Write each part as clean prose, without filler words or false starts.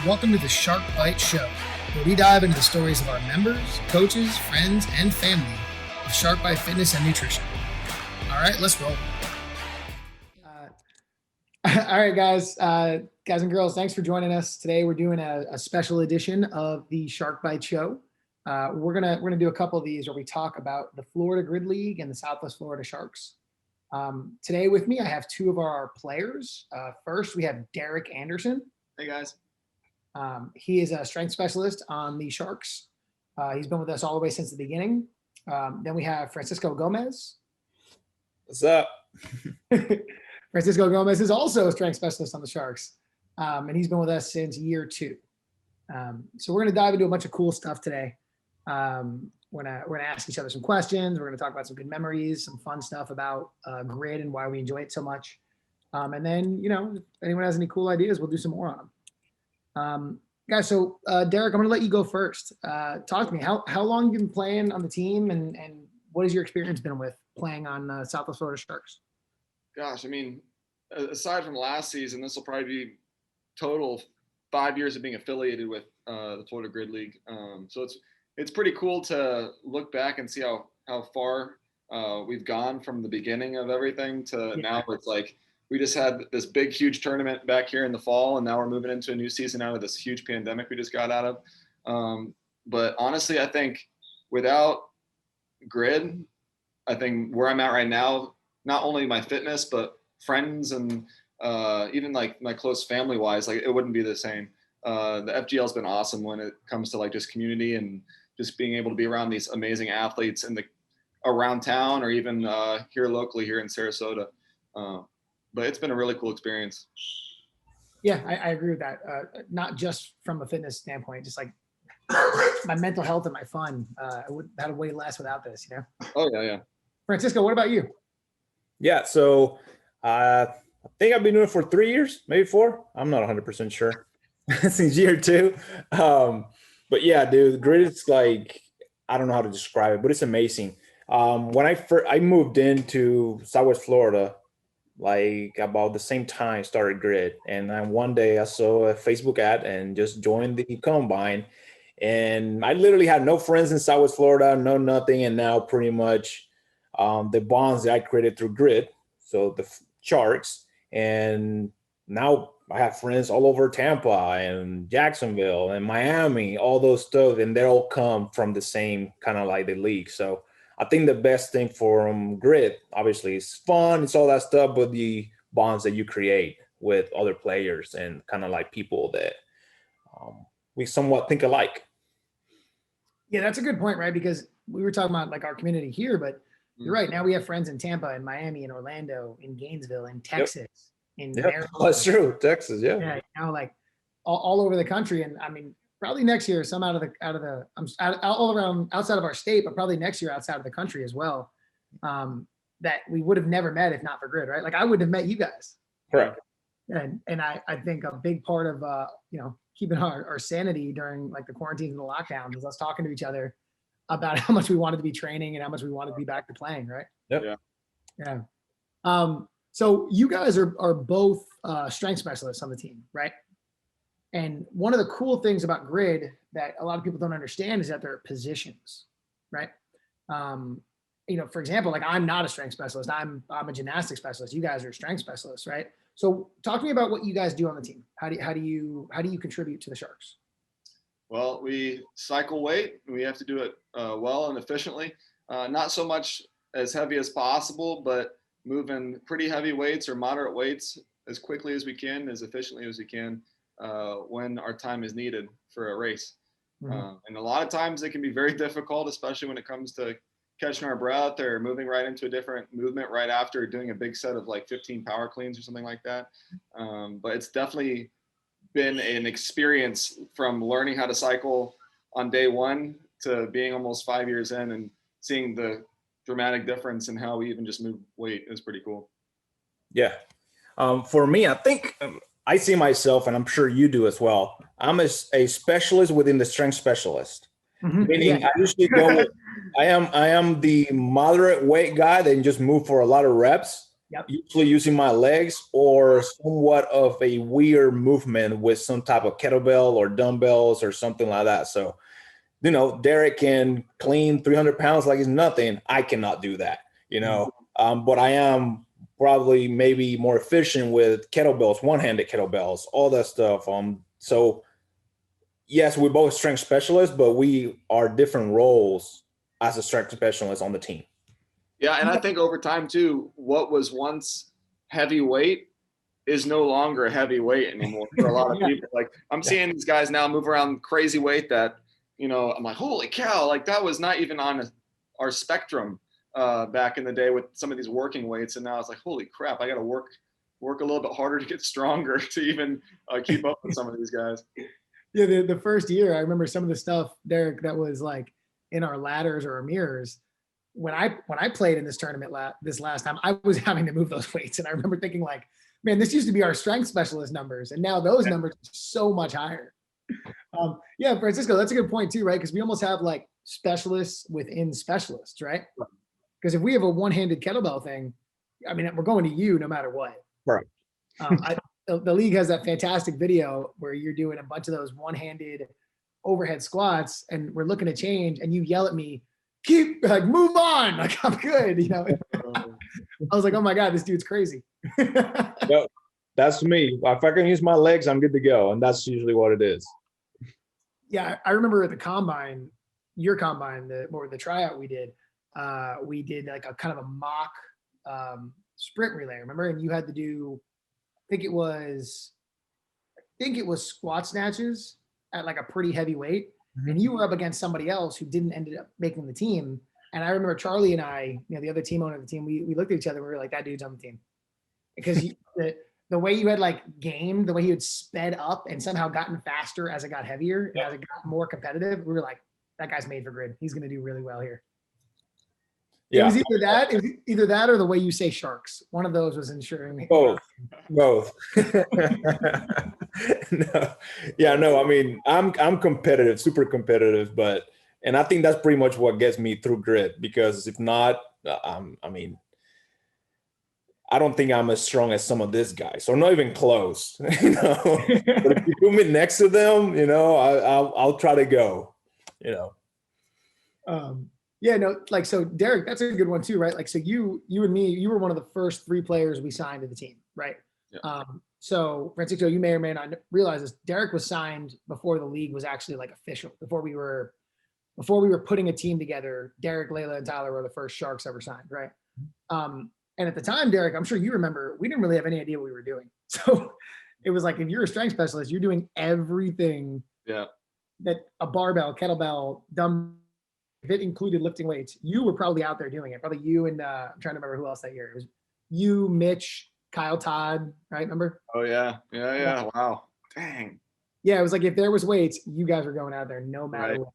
Welcome to the Shark Bite Show, where we dive into the stories of our members, coaches, friends, and family of Shark Bite Fitness and Nutrition. All right, let's roll. All right, guys and girls, thanks for joining us today. We're doing a special edition of the Shark Bite Show. We're gonna do a couple of these where we talk about the Florida Grid League and the Southwest Florida Sharks. Today with me, I have two of our players. First, we have Derek Anderson. Hey guys. He is a strength specialist on the Sharks. He's been with us all the way since the beginning. Then we have Francisco Gomez. What's up? Francisco Gomez is also a strength specialist on the Sharks, and he's been with us since year 2. So we're going to dive into a bunch of cool stuff today. We're gonna ask each other some questions. We're going to talk about some good memories, some fun stuff about grid and why we enjoy it so much. And then, if anyone has any cool ideas, we'll do some more on them. Guys, so Derek, I'm going to let you go first. Talk to me. How long have you been playing on the team, and what has your experience been with playing on Southwest Florida Sharks? Gosh, I mean, aside from last season, this will probably be total 5 years of being affiliated with the Florida Grid League. So it's pretty cool to look back and see how far we've gone from the beginning of everything to now. It's like we just had this big, huge tournament back here in the fall, and now we're moving into a new season out of this huge pandemic we just got out of. But honestly, I think without grid, I think where I'm at right now, not only my fitness, but friends and even like my close family wise, like it wouldn't be the same. The FGL has been awesome when it comes to like just community and just being able to be around these amazing athletes around town or even here locally here in Sarasota. But it's been a really cool experience. Yeah, I agree with that. Not just from a fitness standpoint, just like my mental health and my fun. I would have way less without this, Oh yeah. Francisco, what about you? Yeah, so I think I've been doing it for 3 years, maybe 4. I'm not 100% sure since year 2. But yeah, dude, the grid is like, I don't know how to describe it, but it's amazing. When I moved into Southwest Florida, like about the same time started grid, and then one day I saw a Facebook ad and just joined the combine, and I literally had no friends in Southwest Florida, no nothing, and now pretty much the bonds that I created through grid, so the Sharks, and now I have friends all over Tampa and Jacksonville and Miami, all those stuff, and they all come from the same kind of like the league. So I think the best thing for grid, obviously, is fun, it's all that stuff, but the bonds that you create with other players and kind of like people that we somewhat think alike. Yeah, that's a good point, right? Because we were talking about like our community here, but you're right. Now we have friends in Tampa and Miami and Orlando, in Gainesville, in Texas, in Maryland. Oh, that's true. Texas, yeah. Yeah, like all over the country. And I mean, probably next year, some all around outside of our state, but probably next year outside of the country as well. That we would have never met if not for grid, right? Like I wouldn't have met you guys. Correct. And I think a big part of keeping our sanity during like the quarantines and the lockdowns was us talking to each other about how much we wanted to be training and how much we wanted to be back to playing, right? Yep. Yeah. So you guys are both strength specialists on the team, right? And one of the cool things about grid that a lot of people don't understand is that there are positions, right? For example, like I'm not a strength specialist. I'm a gymnastics specialist. You guys are strength specialists, right? So talk to me about what you guys do on the team. How do you contribute to the Sharks? Well, we cycle weight. We have to do it well and efficiently. Not so much as heavy as possible, but moving pretty heavy weights or moderate weights as quickly as we can, as efficiently as we can, when our time is needed for a race. Mm-hmm. And a lot of times it can be very difficult, especially when it comes to catching our breath or moving right into a different movement right after doing a big set of like 15 power cleans or something like that. But it's definitely been an experience from learning how to cycle on day 1 to being almost 5 years in and seeing the dramatic difference in how we even just move weight. Is pretty cool. Yeah. For me, I think I see myself, and I'm sure you do as well. I'm a specialist within the strength specialist. Mm-hmm. Meaning I usually go, I am the moderate weight guy that can just move for a lot of reps. Yep. usually using my legs or somewhat of a weird movement with some type of kettlebell or dumbbells or something like that. So, Derek can clean 300 pounds like it's nothing. I cannot do that, but I am probably maybe more efficient with kettlebells, one-handed kettlebells, all that stuff. So yes, we're both strength specialists, but we are different roles as a strength specialist on the team. Yeah, and I think over time too, what was once heavyweight is no longer heavyweight anymore for a lot of people. Like I'm seeing these guys now move around crazy weight that, I'm like, holy cow, like that was not even on our spectrum back in the day with some of these working weights. And now it's like, holy crap, I got to work a little bit harder to get stronger to even keep up with some of these guys. Yeah, the first year, I remember some of the stuff, Derek, that was like in our ladders or our mirrors. When I played in this tournament this last time, I was having to move those weights, and I remember thinking like, man, this used to be our strength specialist numbers, and now those numbers are so much higher. Yeah, Francisco, that's a good point too, right? Because we almost have like specialists within specialists, right? Because if we have a one-handed kettlebell thing, I mean, we're going to you no matter what. Right. The league has that fantastic video where you're doing a bunch of those one-handed overhead squats, and we're looking to change, and you yell at me, move on, like I'm good, I was like, oh my God, this dude's crazy. Yep, that's me. If I can use my legs, I'm good to go, and that's usually what it is. Yeah, I remember at the combine, your combine, the tryout we did like a kind of a mock sprint relay, remember? And you had to do, I think it was squat snatches at like a pretty heavy weight. Mm-hmm. And you were up against somebody else who didn't end up making the team. And I remember Charlie and I, the other team owner of the team, we looked at each other and we were like, that dude's on the team. Because the way you had like gamed, the way he had sped up and somehow gotten faster as it got heavier, as it got more competitive, we were like, that guy's made for grid. He's going to do really well here. Yeah. It was either that or the way you say sharks. One of those was ensuring me. Both. No. Yeah, no, I mean, I'm competitive, super competitive, and I think that's pretty much what gets me through grit, because if not, I mean, I don't think I'm as strong as some of these guys, or not even close, But if you put me next to them, I'll try to go, Yeah, no, like, so Derek, that's a good one too, right? Like, so you and me, you were one of the first 3 players we signed to the team, right? Yeah. So Francisco, you may or may not realize this, Derek was signed before the league was actually like official, before we were putting a team together. Derek, Layla, and Tyler were the first Sharks ever signed, right? And at the time, Derek, I'm sure you remember, we didn't really have any idea what we were doing. So it was like, if you're a strength specialist, you're doing everything that a barbell, kettlebell, dumbbell, if it included lifting weights, you were probably out there doing it. Probably you and I'm trying to remember who else that year. It was you, Mitch, Kyle Todd, right? Remember? Oh yeah. Wow. Dang. Yeah, it was like, if there was weights, you guys were going out there no matter what.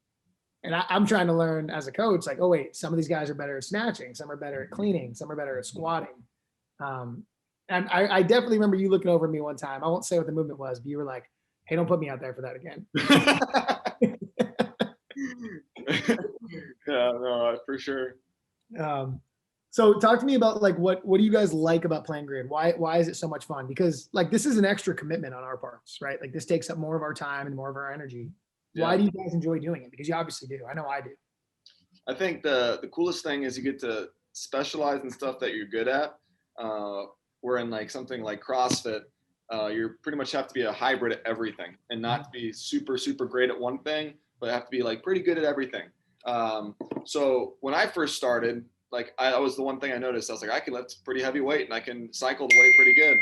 And I'm trying to learn as a coach, like, oh wait, some of these guys are better at snatching, some are better at cleaning, some are better at squatting. And I definitely remember you looking over at me one time. I won't say what the movement was, but you were like, hey, don't put me out there for that again. Yeah, no, for sure. So talk to me about like, what do you guys like about playing grid? Why is it so much fun? Because like, this is an extra commitment on our parts, right? Like, this takes up more of our time and more of our energy. Yeah. Why do you guys enjoy doing it? Because you obviously do. I know I do. I think the coolest thing is you get to specialize in stuff that you're good at. Where in like something like CrossFit, you pretty much have to be a hybrid at everything, and not to be super, super great at one thing, but have to be like pretty good at everything. So when I first started, like I was the one thing I noticed, I was like, I can lift pretty heavy weight and I can cycle the weight pretty good.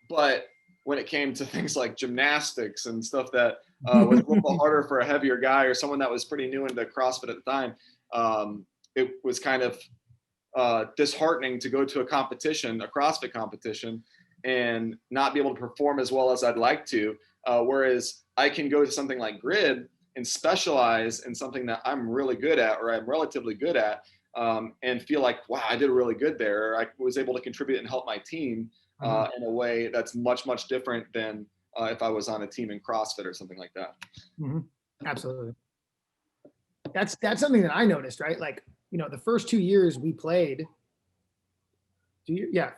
But when it came to things like gymnastics and stuff that was a little harder for a heavier guy or someone that was pretty new into CrossFit at the time, it was kind of disheartening to go to a competition, a CrossFit competition, and not be able to perform as well as I'd like to. Whereas I can go to something like grid and specialize in something that I'm really good at, or I'm relatively good at, and feel like, wow, I did really good there. I was able to contribute and help my team in a way that's much, much different than if I was on a team in CrossFit or something like that. Mm-hmm. Absolutely. That's something that I noticed, right? Like, the first 2 years we played,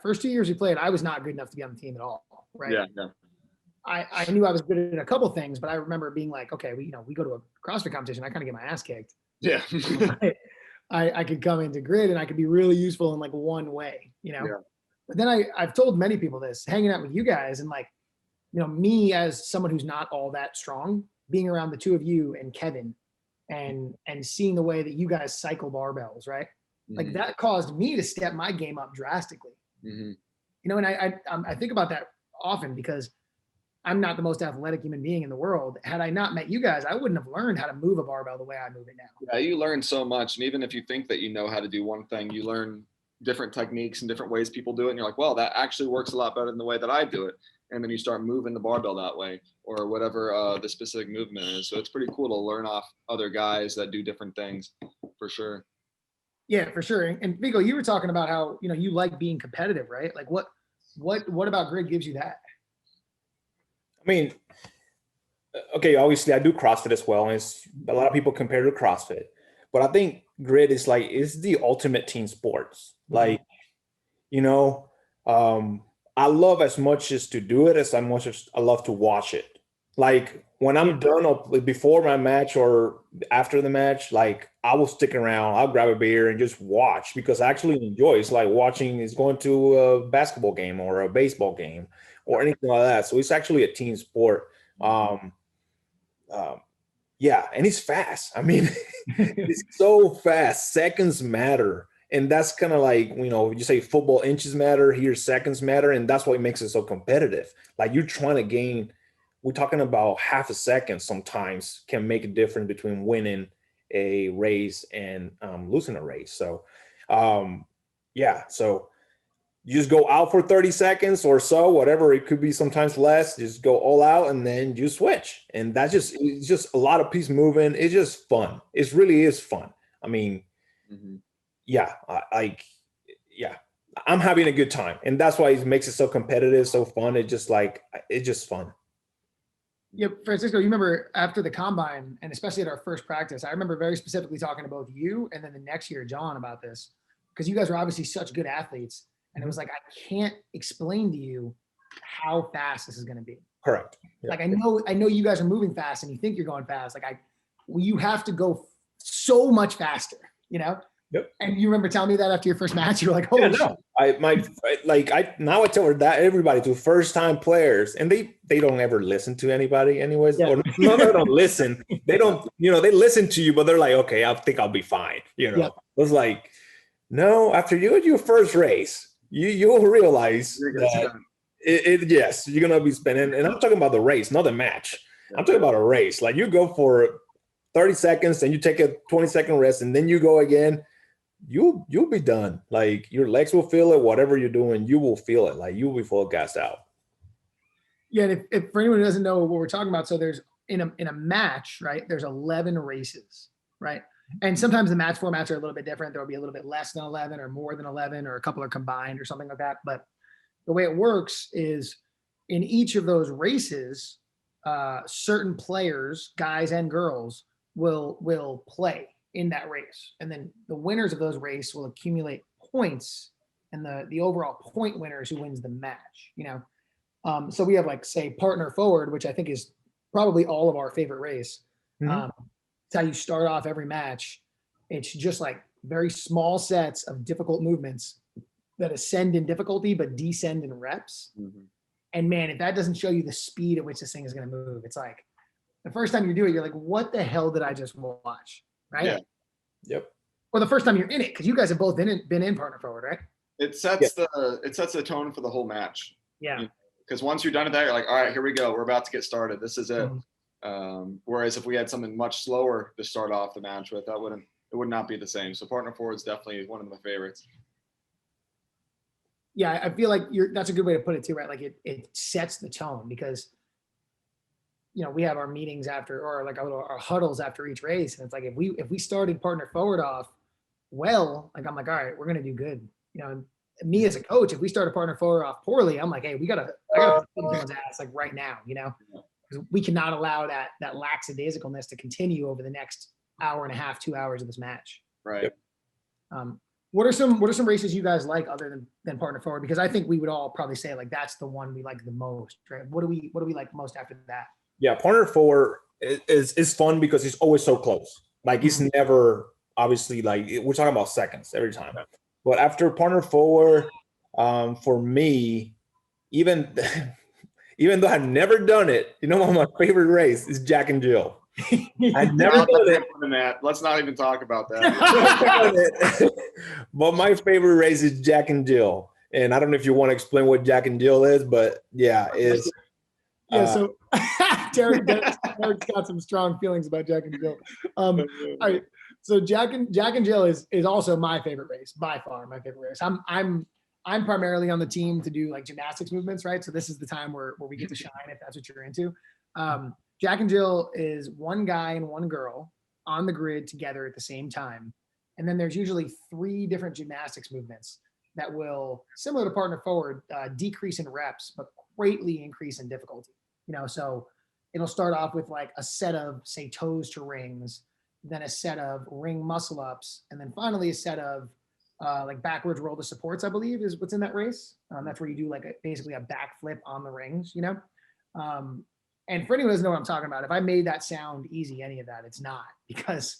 First 2 years we played, I was not good enough to be on the team at all. Right. Yeah. I knew I was good at a couple things, but I remember being like, okay, we go to a CrossFit competition. I kind of get my ass kicked. Yeah. I could come into grid and I could be really useful in like one way, Yeah. But then I've told many people this, hanging out with you guys, and like, me as someone who's not all that strong, being around the two of you and Kevin and seeing the way that you guys cycle barbells, right? Like that caused me to step my game up drastically. And I think about that often because I'm not the most athletic human being in the world. Had I not met you guys, I wouldn't have learned how to move a barbell the way I move it now. Yeah, you learn so much. And even if you think that you know how to do one thing, you learn different techniques and different ways people do it. And you're like, well, that actually works a lot better than the way that I do it. And then you start moving the barbell that way or whatever the specific movement is. So it's pretty cool to learn off other guys that do different things for sure. Yeah, for sure. And Vigo, you were talking about how, you like being competitive, right? Like what about grid gives you that? I mean, okay, obviously I do CrossFit as well. And a lot of people compare to CrossFit, but I think grid is the ultimate team sports. Like, I love as much as to do it as much as I love to watch it. Like when I'm done before my match or after the match, like I will stick around, I'll grab a beer and just watch because I actually enjoy it. It's like going to a basketball game or a baseball game or anything like that. So it's actually a team sport. Yeah, and it's fast. I mean, it's so fast. Seconds matter. And that's kind of like, you say football inches matter, here seconds matter. And that's what makes it so competitive. Like you're trying to gain, we're talking about half a second sometimes can make a difference between winning a race and losing a race. So, so you just go out for 30 seconds or so, whatever. It could be sometimes less, just go all out and then you switch. And it's just a lot of piece moving. It's just fun. It really is fun. I mean, I'm having a good time. And that's why it makes it so competitive, so fun. It's just fun. Yeah, Francisco, you remember after the combine and especially at our first practice, I remember very specifically talking to both you and then the next year, John, about this because you guys were obviously such good athletes. And it was like, I can't explain to you how fast this is going to be. Correct. Yeah. Like, I know you guys are moving fast and you think you're going fast. Like you have to go so much faster, Yep. And you remember telling me that after your first match, you were like, "Oh, no. I tell that everybody to first time players, and they don't ever listen to anybody anyways. Yeah. Or no, they don't listen. They don't, they listen to you, but they're like, okay, I think I'll be fine. Yeah. It was like, no, after you do your first race, you'll realize that yes, you're gonna be spending. And I'm talking about the race, not the match. Yeah. I'm talking about a race. Like you go for 30 seconds and you take a 20-second rest, and then you go again. You'll be done. Like your legs will feel it. Whatever you're doing, you will feel it. Like you'll be full gassed out. Yeah, and if for anyone who doesn't know what we're talking about, so there's in a match, right? There's 11 races, right? And sometimes the match formats are a little bit different. There'll be a little bit less than 11 or more than 11, or a couple are combined or something like that. But the way it works is in each of those races, certain players, guys and girls, will play in that race, and then the winners of those races will accumulate points, and the overall point winner is who wins the match. So we have say partner forward, which I think is probably all of our favorite race. Mm-hmm. It's how you start off every match. It's just like very small sets of difficult movements that ascend in difficulty but descend in reps. Mm-hmm. And man, if that doesn't show you the speed at which this thing is going to move, it's like the first time you do it, you're like, what the hell did I just watch? Right? Yeah. Yep. Or the first time you're in it, because you guys have both been in partner forward, right? It sets the tone for the whole match. Yeah. Because once you're done with that, you're like, all right, here we go. We're about to get started. This is it. Mm-hmm. Whereas if we had something much slower to start off the match with, it would not be the same. So partner forward is definitely one of my favorites. Yeah, I feel like that's a good way to put it too, right? Like it sets the tone because we have our meetings after, or like our huddles after each race. And it's like, if we started partner forward off well, like I'm like, all right, we're going to do good. And me as a coach, if we start a partner forward off poorly, I'm like, hey, I gotta put someone's ass like right now, because we cannot allow that lackadaisicalness to continue over the next hour and a half, 2 hours of this match. Right. What are some races you guys like other than partner forward? Because I think we would all probably say like that's the one we like the most, right? What do we like most after that? Yeah, partner forward is fun because it's always so close. Like it's never obviously like we're talking about seconds every time. But after partner forward, for me, even even though I've never done it, you know what my favorite race is Jack and Jill. I've never done it. Let's not even talk about that. But my favorite race is Jack and Jill. And I don't know if you want to explain what Jack and Jill is, but yeah, it's so Derek's got some strong feelings about Jack and Jill. All right. So Jack and Jill is also my favorite race, by far my favorite race. I'm primarily on the team to do like gymnastics movements, right? So this is the time where we get to shine if that's what you're into. Jack and Jill is one guy and one girl on the grid together at the same time. And then there's usually 3 different gymnastics movements that will, similar to partner forward, decrease in reps, but greatly increase in difficulty. You know, so it'll start off with like a set of, say, toes to rings, then a set of ring muscle ups, and then finally a set of like backwards roll to supports, I believe is what's in that race. That's where you do like basically a backflip on the rings, you know? And for anyone who doesn't know what I'm talking about, if I made that sound easy, any of that, it's not, because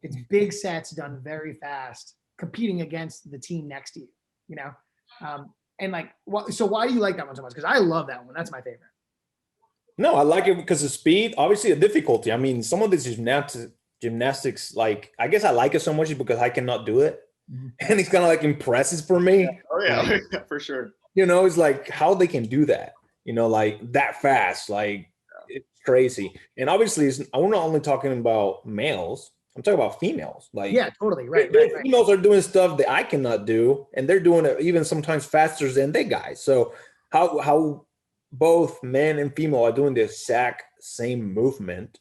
it's big sets done very fast, competing against the team next to you, you know? And like, so why do you like that one so much? Because I love that one. That's my favorite. No, I like it because of speed, obviously the difficulty. I mean, some of this gymnastics, like, I guess I like it so much because I cannot do it. And it's kind of like impressive for me. Yeah. Oh yeah, like, for sure. You know, it's like how they can do that, you know, like that fast, like it's crazy. And obviously we're not only talking about males, I'm talking about females. Like, yeah, totally. Right. Females are doing stuff that I cannot do, and they're doing it even sometimes faster than they guys. So how both men and female are doing the exact same movement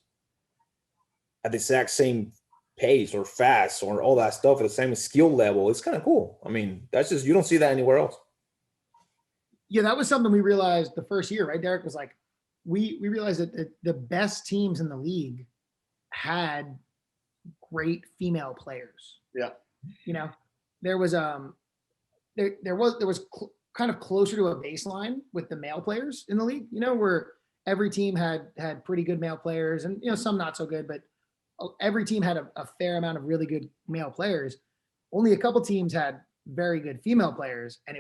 at the exact same pace or fast or all that stuff at the same skill level, it's kind of cool. I mean, that's just, you don't see that anywhere else. Yeah, that was something we realized the first year, right? Derek was like, we realized that the best teams in the league had great female players. Yeah. You know, there was kind of closer to a baseline with the male players in the league, you know, where every team had pretty good male players and, you know, some not so good, but every team had a fair amount of really good male players. Only a couple teams had very good female players, and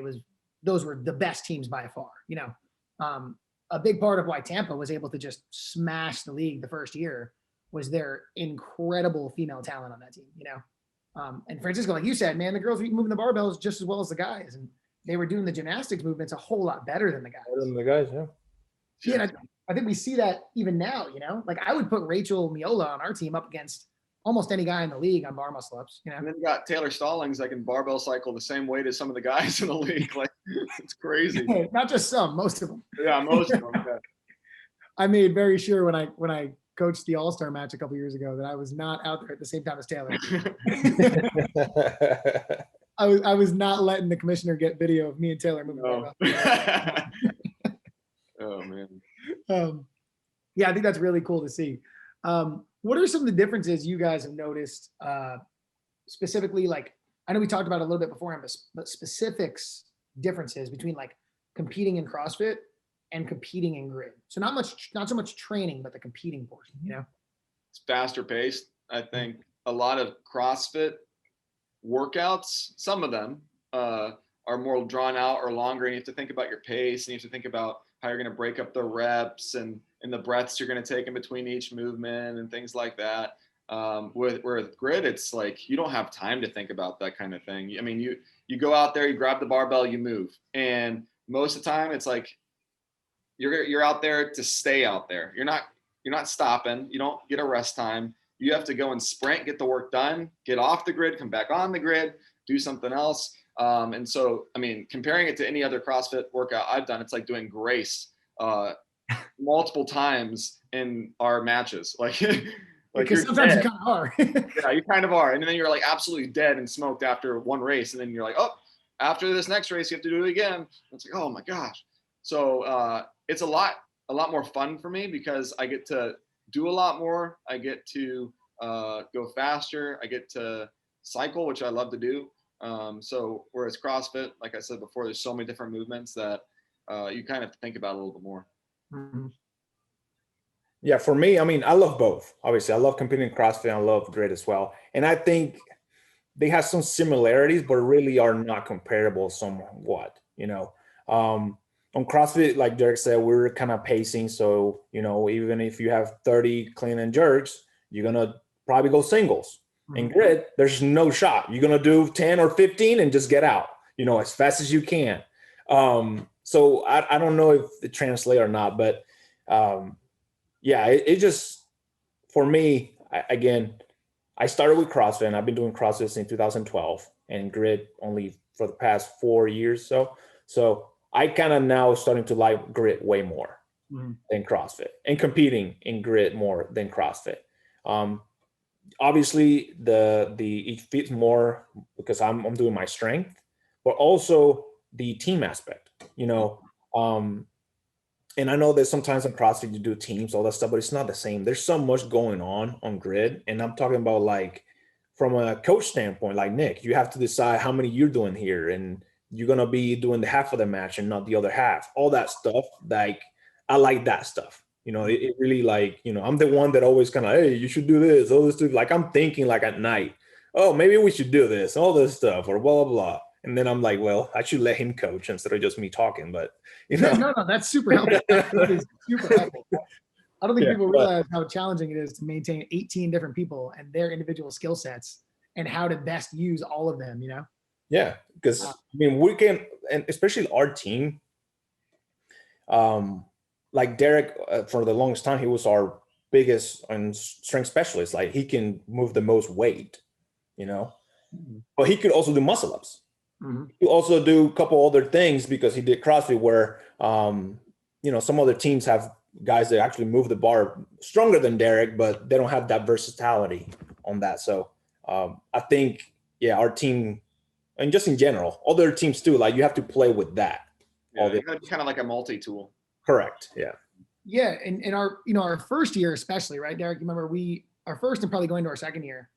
those were the best teams by far. You know, a big part of why Tampa was able to just smash the league the first year was their incredible female talent on that team. You know, and Francisco, like you said, man, the girls were moving the barbells just as well as the guys, and they were doing the gymnastics movements a whole lot better than the guys. Better than the guys, yeah. Yeah, and I think we see that even now, you know, like I would put Rachel Miola on our team up against almost any guy in the league on bar muscle ups, you know. And then you got Taylor Stallings that can barbell cycle the same weight as some of the guys in the league. Like, it's crazy. Not just some, most of them. Yeah, most of them. Yeah. I made very sure when I coached the All-Star match a couple years ago that I was not out there at the same time as Taylor. I was not letting the commissioner get video of me and Taylor moving. No. Oh man. Yeah, I think that's really cool to see. What are some of the differences you guys have noticed, specifically? Like, I know we talked about it a little bit beforehand, but specifics differences between like competing in CrossFit and competing in grid. So not so much training, but the competing portion. You know, it's faster paced. I think a lot of CrossFit workouts, some of them are more drawn out or longer, and you have to think about your pace, and you have to think about how you're going to break up the reps and the breaths you're going to take in between each movement and things like that. With grid, it's like you don't have time to think about that kind of thing. I mean, you go out there, you grab the barbell, you move, and most of the time it's like you're out there to stay out there. You're not stopping. You don't get a rest time. You have to go and sprint, get the work done, get off the grid, come back on the grid, do something else. And so, I mean, comparing it to any other CrossFit workout I've done, it's like doing grace multiple times in our matches. Like because sometimes you kind of are. Yeah, you kind of are. And then you're like absolutely dead and smoked after one race. And then you're like, oh, after this next race, you have to do it again. And it's like, oh my gosh. So it's a lot more fun for me because I get to do a lot more. I get to go faster. I get to cycle, which I love to do. So whereas CrossFit, like I said before, there's so many different movements that you kind of have to think about a little bit more. Mm-hmm. Yeah, for me, I mean, I love both. Obviously, I love competing in CrossFit. I love grid as well. And I think they have some similarities, but really are not comparable somewhat, on CrossFit, like Derek said, we're kind of pacing. So, even if you have 30 clean and jerks, you're going to probably go singles. In grid, there's no shot. You're going to do 10 or 15 and just get out, as fast as you can. So I don't know if it translates or not, but yeah, it just, for me, I started with CrossFit, and I've been doing CrossFit since 2012, and grid only for the past 4 years. So I kind of now starting to like grid way more than CrossFit, and competing in grid more than CrossFit. Obviously, it fits more because I'm doing my strength, but also the team aspect. And I know that sometimes in CrossFit you do teams, all that stuff, but it's not the same. There's so much going on grid. And I'm talking about, like, from a coach standpoint, like Nick, you have to decide how many you're doing here, and you're going to be doing the half of the match and not the other half. All that stuff, like, I like that stuff. It really, like, I'm the one that always kind of, hey, you should do this, all this stuff. Like, I'm thinking, like, at night, oh, maybe we should do this, all this stuff, or blah, blah, blah. And then I'm like, well, I should let him coach instead of just me talking. But, No, that's super helpful. That is super helpful. I don't think people realize how challenging it is to maintain 18 different people and their individual skill sets and how to best use all of them, Yeah, because we can, and especially our team, like Derek, for the longest time, he was our biggest and strength specialist. Like, he can move the most weight, but he could also do muscle ups. He also do a couple other things because he did CrossFit where, some other teams have guys that actually move the bar stronger than Derek, but they don't have that versatility on that. So I think, our team, and just in general, other teams too, like, you have to play with that. Yeah, kind of like a multi-tool. Correct. Yeah. Yeah. And in our, our first year, especially, right, Derek, you remember our first and probably going to our second year,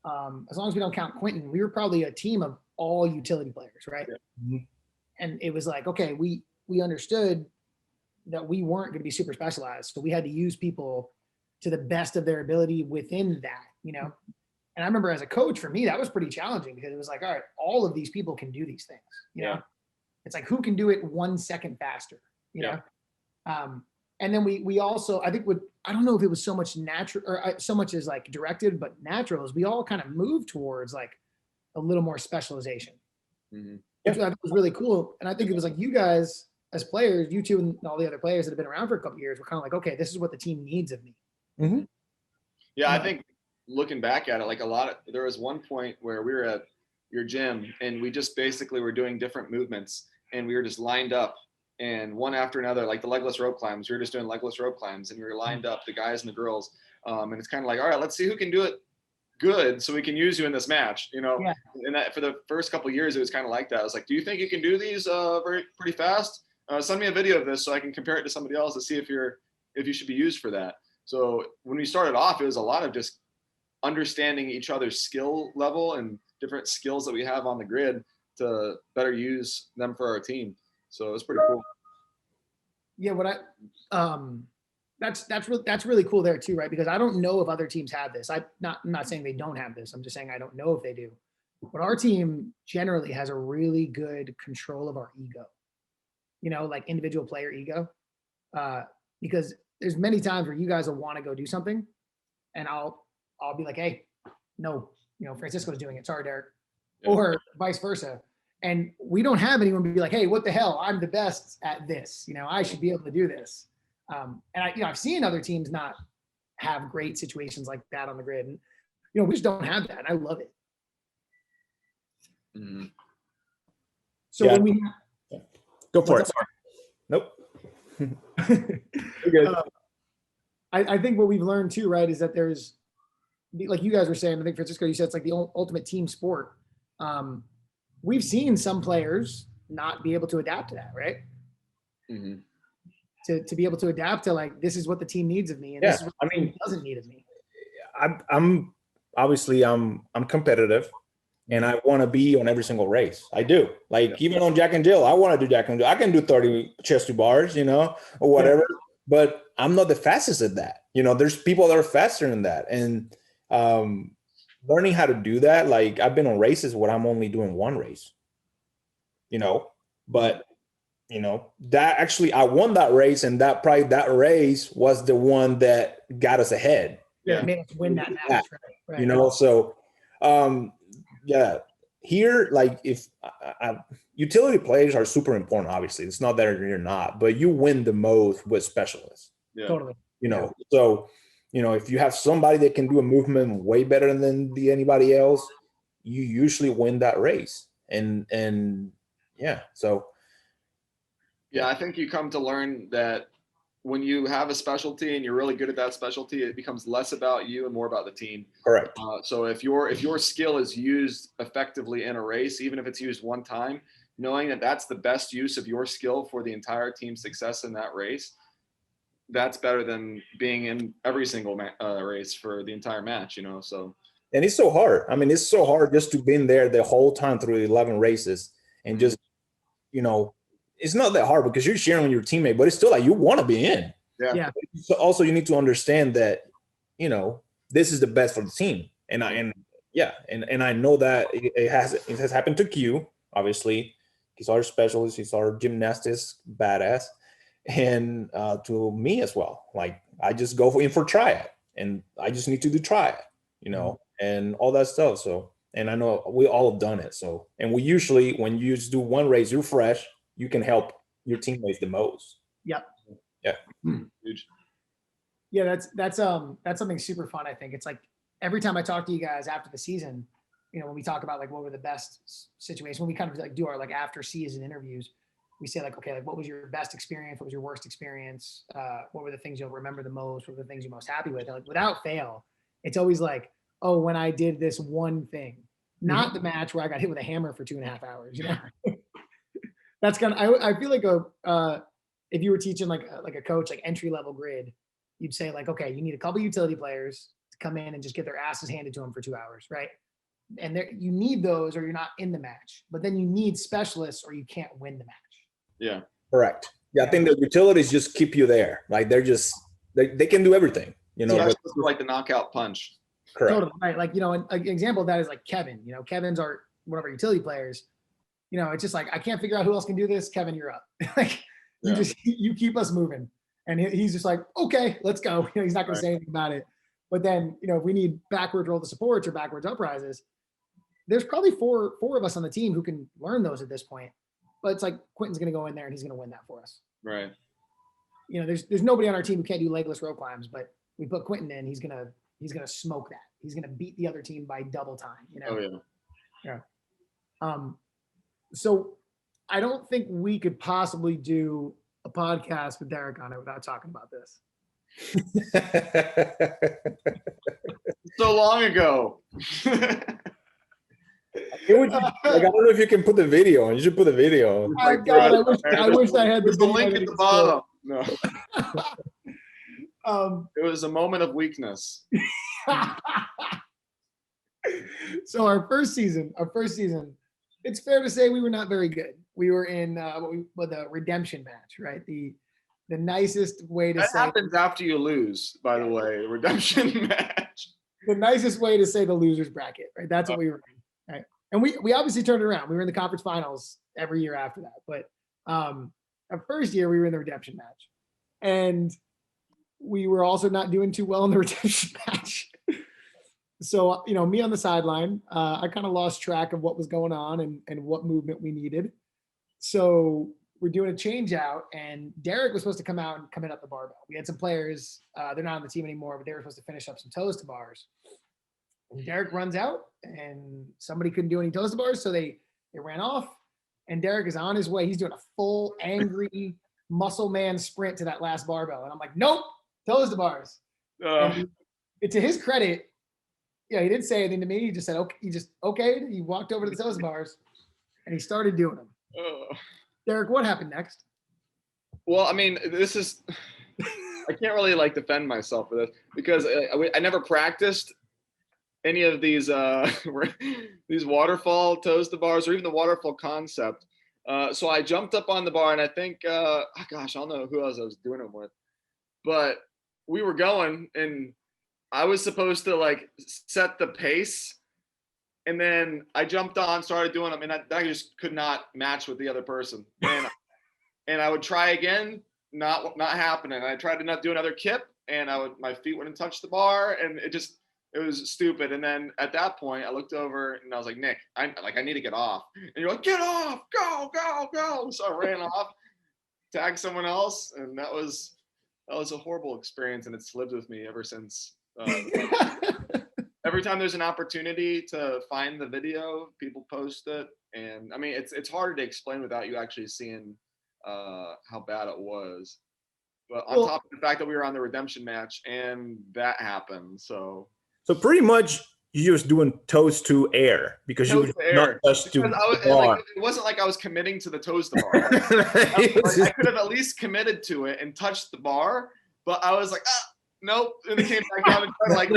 as long as we don't count Quentin, we were probably a team of all utility players, right? Yeah. And it was like, okay, we understood that we weren't going to be super specialized, so we had to use people to the best of their ability within that, And I remember as a coach, for me, that was pretty challenging because it was like, all right, all of these people can do these things, know? It's like, who can do it 1 second faster, know? And then we also, I think, I don't know if it was so much natural or so much as like directed, but natural is we all kind of moved towards like a little more specialization, which I think was really cool. And I think it was like, you guys as players, you two and all the other players that have been around for a couple of years were kind of like, okay, this is what the team needs of me. Yeah, I think looking back at it, like, there was one point where we were at your gym and we just basically were doing different movements, and we were just lined up, and one after another, like the legless rope climbs, we were just doing legless rope climbs, and we were lined up, the guys and the girls. And it's kind of like, all right, let's see who can do it good so we can use you in this match, And that, for the first couple of years, it was kind of like that. I was like, do you think you can do these pretty fast? Send me a video of this so I can compare it to somebody else to see if you should be used for that. So when we started off, it was a lot of just understanding each other's skill level and different skills that we have on the grid to better use them for our team. So it was pretty cool. Yeah, that's really cool there too, right? Because I don't know if other teams have this. I'm not saying they don't have this. I'm just saying I don't know if they do. But our team generally has a really good control of our ego, like individual player ego, because there's many times where you guys will want to go do something, and I'll be like, hey, no, Francisco's doing it. Sorry, Derek, or vice versa. And we don't have anyone be like, hey, what the hell? I'm the best at this. I should be able to do this. And I've seen other teams not have great situations like that on the grid. And, we just don't have that. And I love it. So when we go for it. Sorry. Nope. Good. I think what we've learned too, right, is that there's, like you guys were saying, I think Francisco, you said it's like the ultimate team sport. We've seen some players not be able to adapt to that, right? To be able to adapt to, like, this is what the team needs of me, and this is what the team doesn't need of me. I'm obviously I'm competitive, and I want to be on every single race. I do. Like even on Jack and Jill, I want to do Jack and Jill. I can do 30 chest to bars, or whatever, but I'm not the fastest at that. There's people that are faster than that. And learning how to do that, like I've been on races where I'm only doing one race, but that actually I won that race, and that race was the one that got us ahead. Yeah, made us win that match, right. So here, like if utility players are super important, obviously it's not that you're not, but you win the most with specialists. Totally. So if you have somebody that can do a movement way better than anybody else, you usually win that race. And so I think you come to learn that when you have a specialty and you're really good at that specialty, it becomes less about you and more about the team. Correct. So if your skill is used effectively in a race, even if it's used one time, knowing that that's the best use of your skill for the entire team's success in that race, that's better than being in every single race for the entire match, so. And it's so hard. I mean, it's so hard just to be in there the whole time through 11 races and just, it's not that hard because you're sharing with your teammate, but it's still like you want to be in. Yeah. So also you need to understand that, this is the best for the team. And I know that it has happened to Q, obviously. He's our specialist. He's our gymnastics badass. And to me as well. Like I just go in for try it, and I just need to do try it, and all that stuff. So, and I know we all have done it. So, and we usually, when you just do one race, you're fresh, you can help your teammates the most. Yep. Yeah. Huge. Yeah, that's something super fun. I think it's like every time I talk to you guys after the season, when we talk about like what were the best situations, when we kind of like do our like after season interviews, we say like, okay, like what was your best experience? What was your worst experience? What were the things you'll remember the most? What were the things you're most happy with? And like without fail, it's always like, oh, when I did this one thing, not the match where I got hit with a hammer for 2.5 hours. That's kind of, I feel like if you were teaching like a coach, like entry level grid, you'd say like, okay, you need a couple utility players to come in and just get their asses handed to them for 2 hours, right? And you need those or you're not in the match, but then you need specialists or you can't win the match. Yeah. Correct. Yeah, I think the utilities just keep you there. Like they're just they can do everything. Like the knockout punch. Correct. Totally right. Like an example of that is like Kevin. Kevin's one of our utility players. It's just like I can't figure out who else can do this. Kevin, you're up. Like you keep us moving, and he's just like, okay, let's go. He's not going to say anything about it. But then if we need backward roll to supports or backwards uprises, there's probably four of us on the team who can learn those at this point. But it's like Quentin's going to go in there and he's going to win that for us. Right. There's nobody on our team who can't do legless row climbs, but we put Quentin in, he's going to smoke that. He's going to beat the other team by double time, Oh yeah. Yeah. So I don't think we could possibly do a podcast with Derek on it without talking about this. So long ago. I don't know if you can put the video on. You should put the video on. Oh God, I wish I had the link at the bottom. No. It was a moment of weakness. So our first season, it's fair to say we were not very good. We were in the redemption match, right? The nicest way to say that happens after you lose, by the way, redemption match. The nicest way to say the losers bracket, right? That's what we were in, right? And we obviously turned it around. We were in the conference finals every year after that. But our first year we were in the redemption match. And we were also not doing too well in the redemption match. So, me on the sideline, I kind of lost track of what was going on and what movement we needed. So we're doing a change out, and Derek was supposed to come out and come in up the barbell. We had some players, they're not on the team anymore, but they were supposed to finish up some toes to bars. And Derek runs out, and somebody couldn't do any toes to bars, so they ran off. And Derek is on his way. He's doing a full angry muscle man sprint to that last barbell. And I'm like, nope, toes to bars. And to his credit, he didn't say anything to me. He just said, okay. He walked over to the toes bars and he started doing them. Derek, what happened next? Well, I mean, this is, I can't really defend myself for this because I never practiced any of these these waterfall toes to bars, or even the waterfall concept. So I jumped up on the bar, and I think, gosh, I don't know who else I was doing it with, but we were going, and I was supposed to like set the pace, and then I jumped on, started doing them, and I just could not match with the other person, and I would try again, not happening. I tried to not do another kip, and my feet wouldn't touch the bar, and it was stupid. And then at that point, I looked over and I was like, Nick, I need to get off. And you're like, get off, go, go, go. So I ran off, tagged someone else, and that was a horrible experience, and it's lived with me ever since. Every time there's an opportunity to find the video, people post it, and I mean, it's harder to explain without you actually seeing how bad it was. But on top of the fact that we were on the redemption match and that happened, so pretty much you're just doing toes to air because you would not touch to bar. It wasn't like I was committing to the toes to bar. I could have at least committed to it and touched the bar, but I was like, nope, and it came back down and tried to like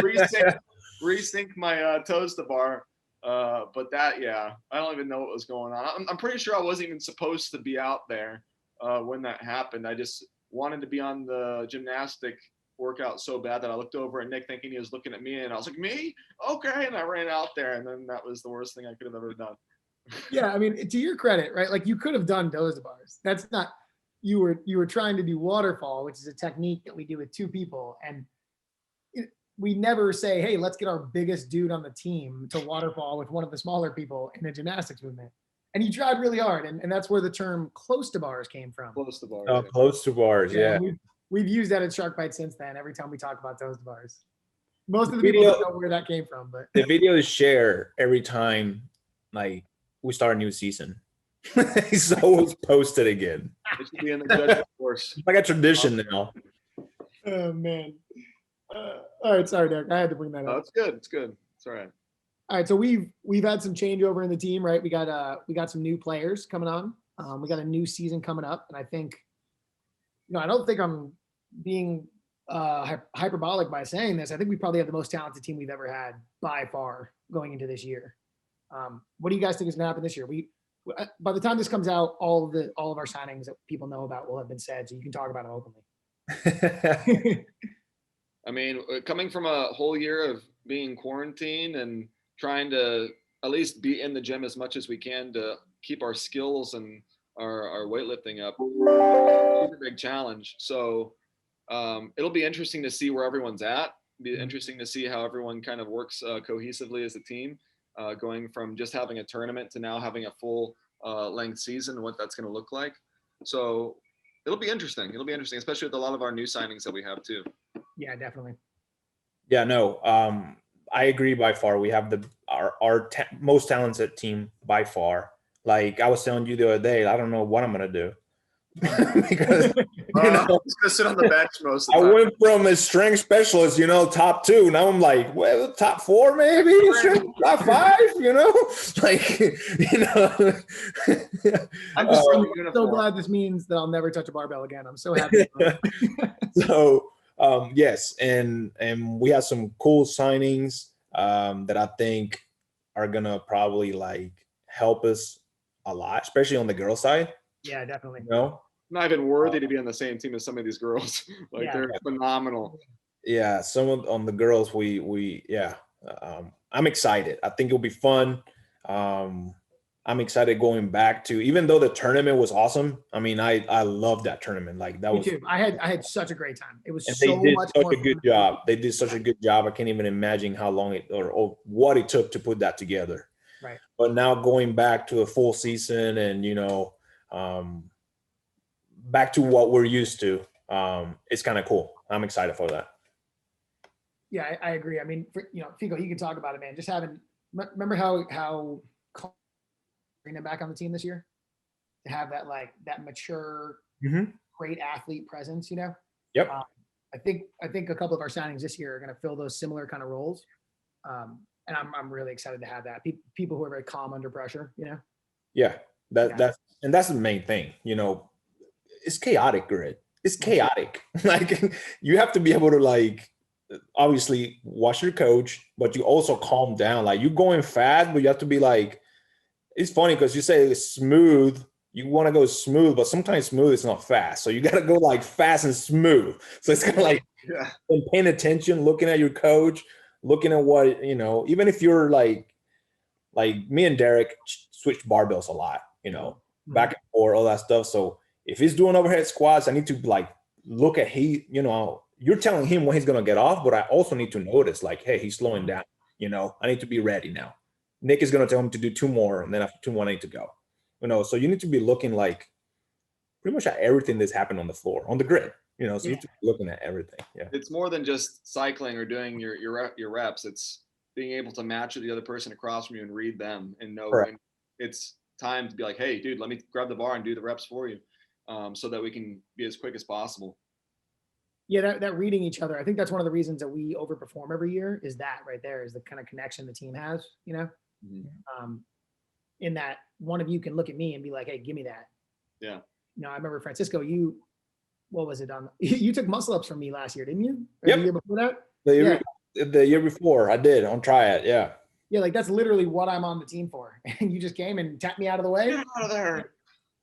resync my toes to bar. But that, yeah, I don't even know what was going on. I'm pretty sure I wasn't even supposed to be out there when that happened. I just wanted to be on the gymnastic workout so bad that I looked over at Nick thinking he was looking at me, and I was like, me? Okay. And I ran out there, and then that was the worst thing I could have ever done. Yeah, I mean, to your credit, right? Like you could have done toes to bars. That's not, you were trying to do waterfall, which is a technique that we do with two people. And we never say, hey, let's get our biggest dude on the team to waterfall with one of the smaller people in the gymnastics movement. And he tried really hard. And that's where the term close to bars came from. Close to bars. Oh, yeah. Close to bars, yeah. We've used that at Shark Bite since then, every time we talk about toes to bars. Most of the people don't know where that came from. But the video is shared every time like we start a new season. It's always posted again. It should be in the judgment course. It's like a tradition now. Oh, man. All right, sorry, Derek. I had to bring that up. It's good. It's good. It's all right. All right, so we've had some changeover in the team, right? We got some new players coming on. We got a new season coming up, and I think, I don't think I'm being hyperbolic by saying this. I think we probably have the most talented team we've ever had by far going into this year. What do you guys think is going to happen this year? By the time this comes out, all of our signings that people know about will have been said, so you can talk about them openly. I mean, coming from a whole year of being quarantined and trying to at least be in the gym as much as we can to keep our skills and our weightlifting up, it's a big challenge. So it'll be interesting to see where everyone's at. Be interesting to see how everyone kind of works cohesively as a team, going from just having a tournament to now having a full length season and what that's going to look like. So it'll be interesting. It'll be interesting, especially with a lot of our new signings that we have too. Yeah, definitely. Yeah, no, I agree by far. We have our most talented team by far. Like I was telling you the other day, I don't know what I'm going to do. Because I'm just gonna sit on the bench most of the time. I went from a strength specialist, top 2. Now I'm like, well, top 4 maybe, top 5, like, I'm just so glad this means that I'll never touch a barbell again. I'm so happy. So yes, and we have some cool signings that I think are gonna probably like help us a lot, especially on the girl side. Yeah, definitely. Not even worthy to be on the same team as some of these girls. They're phenomenal. Yeah, on the girls, I'm excited. I think it'll be fun. I'm excited going back to, even though the tournament was awesome. I mean, I love that tournament. Like that Me was. too. I had such a great time. It was and so they did much such a good job. They did such a good job. I can't even imagine how long it or what it took to put that together. Right. But now going back to a full season and back to what we're used to, it's kind of cool. I'm excited for that. Yeah, I agree. I mean, Figo, you can talk about it, man. Just remember how bring them back on the team this year to have that mature, great athlete presence. Yep. I think a couple of our signings this year are going to fill those similar kind of roles, and I'm really excited to have that. People who are very calm under pressure. Yeah, that's the main thing. It's chaotic, Grid. It's chaotic. Like you have to be able to obviously watch your coach, but you also calm down. Like you're going fast, but you have to be like, it's funny because you say it's smooth. You want to go smooth, but sometimes smooth is not fast. So you got to go like fast and smooth. So it's kind of like paying attention, looking at your coach, looking at what, even if you're like me and Derek switch barbells a lot, back and forth, all that stuff. So if he's doing overhead squats, I need to like look at you're telling him when he's going to get off, but I also need to notice like, hey, he's slowing down, I need to be ready now. Nick is going to tell him to do 2 more. And then after 2 more, I need to go, so you need to be looking like pretty much at everything that's happened on the floor, on the grid, so you need to be looking at everything. Yeah. It's more than just cycling or doing your reps. It's being able to match with the other person across from you and read them and know when it's time to be like, hey, dude, let me grab the bar and do the reps for you, so that we can be as quick as possible. Yeah, that reading each other. I think that's one of the reasons that we overperform every year is that right there is the kind of connection the team has, in that one of you can look at me and be like, hey, give me that. Yeah. I remember Francisco, what was it on? You took muscle ups from me last year, didn't you? Or Yep. The year before that? The year before I did on Triad. Yeah. Yeah. Like that's literally what I'm on the team for. And you just came and tapped me out of the way. Get out of there.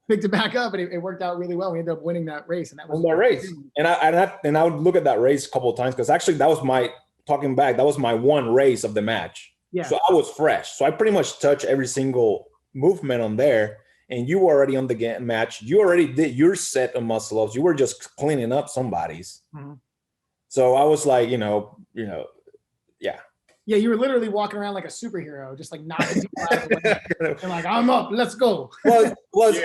Picked it back up, and it worked out really well. We ended up winning that race, and that was that race. And I would look at that race a couple of times because actually that was my one race of the match. Yeah. So I was fresh. So I pretty much touched every single movement on there. And you were already on the match. You already did your set of muscle ups. You were just cleaning up somebody's. Mm-hmm. So I was like, yeah. Yeah, you were literally walking around like a superhero, just like knocking people out of the way. And like, I'm up, let's go. Well,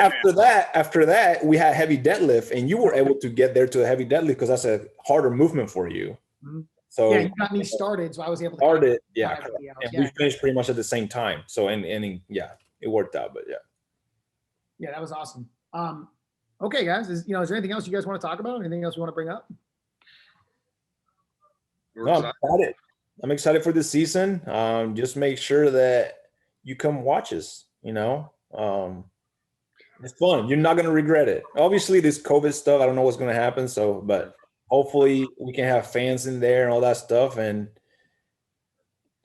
after that, we had heavy deadlift, and you were able to get there to a heavy deadlift because that's a harder movement for you. Mm-hmm. So you got me started, so I was able to start it. Yeah, and we finished pretty much at the same time. So and it worked out. But yeah, that was awesome. Okay, guys, is there anything else you guys want to talk about? Anything else you want to bring up? No, I'm excited for this season. Just make sure that you come watch us. It's fun. You're not going to regret it. Obviously, this COVID stuff, I don't know what's going to happen. But hopefully we can have fans in there and all that stuff and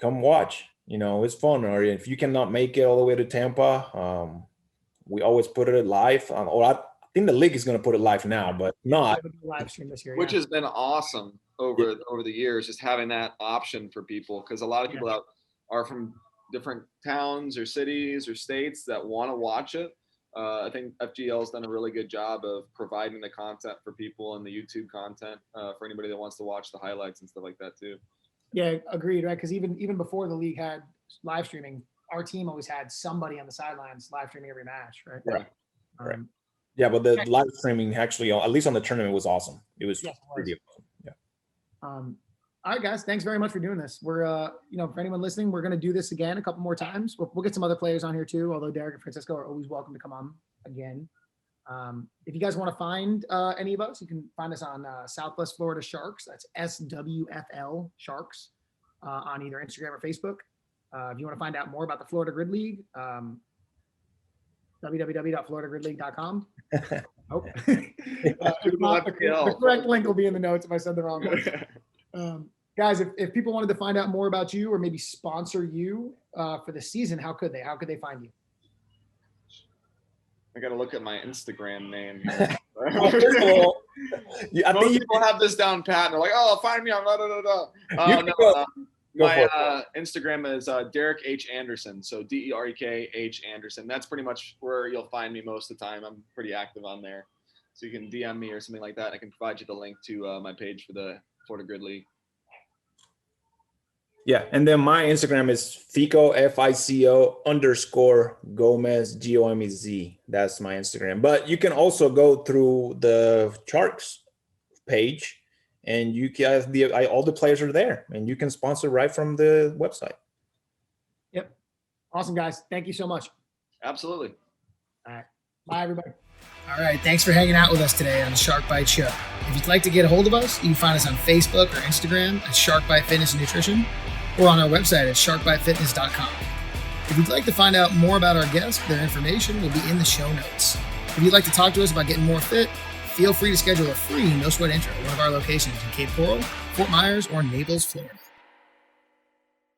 come watch. It's fun. Or if you cannot make it all the way to Tampa, we always put it live. I think the league is going to put it live now, but not live stream this year, which has been awesome over the years, just having that option for people, because a lot of people out are from different towns or cities or states that want to watch it. I think FGL has done a really good job of providing the content for people and the YouTube content for anybody that wants to watch the highlights and stuff like that too. Yeah, agreed, right? Because even before the league had live streaming, our team always had somebody on the sidelines live streaming every match, right? Right. Right. Yeah, but the live streaming actually, at least on the tournament, was awesome. It was pretty awesome. Yeah. All right, guys, thanks very much for doing this. We're, for anyone listening, we're going to do this again a couple more times. We'll get some other players on here too, although Derek and Francisco are always welcome to come on again. If you guys want to find any of us, you can find us on Southwest Florida Sharks. That's SWFL Sharks on either Instagram or Facebook. If you want to find out more about the Florida Grid League, www.floridagridleague.com. Oh. The correct link will be in the notes if I said the wrong one. Guys, if people wanted to find out more about you or maybe sponsor you for the season, how could they? How could they find you? I got to look at my Instagram name. Well, first of all, I think people have this down pat. And they're like, "Oh, find me on my Instagram is Derek H. Anderson. So DEREK H. Anderson. That's pretty much where you'll find me most of the time. I'm pretty active on there. So you can DM me or something like that. I can provide you the link to my page for the Florida Grid League. Yeah. And then my Instagram is FICO, FICO_Gomez, GOMEZ. That's my Instagram. But you can also go through the Sharks page. And you can all the players are there, and you can sponsor right from the website. Yep. Awesome, guys. Thank you so much. Absolutely. All right. Bye, everybody. All right. Thanks for hanging out with us today on the Shark Bite Show. If you'd like to get a hold of us, you can find us on Facebook or Instagram at Shark Bite Fitness and Nutrition, or on our website at sharkbitefitness.com. If you'd like to find out more about our guests, their information will be in the show notes. If you'd like to talk to us about getting more fit, feel free to schedule a free no sweat intro at one of our locations in Cape Coral Fort Myers, or Naples, Florida.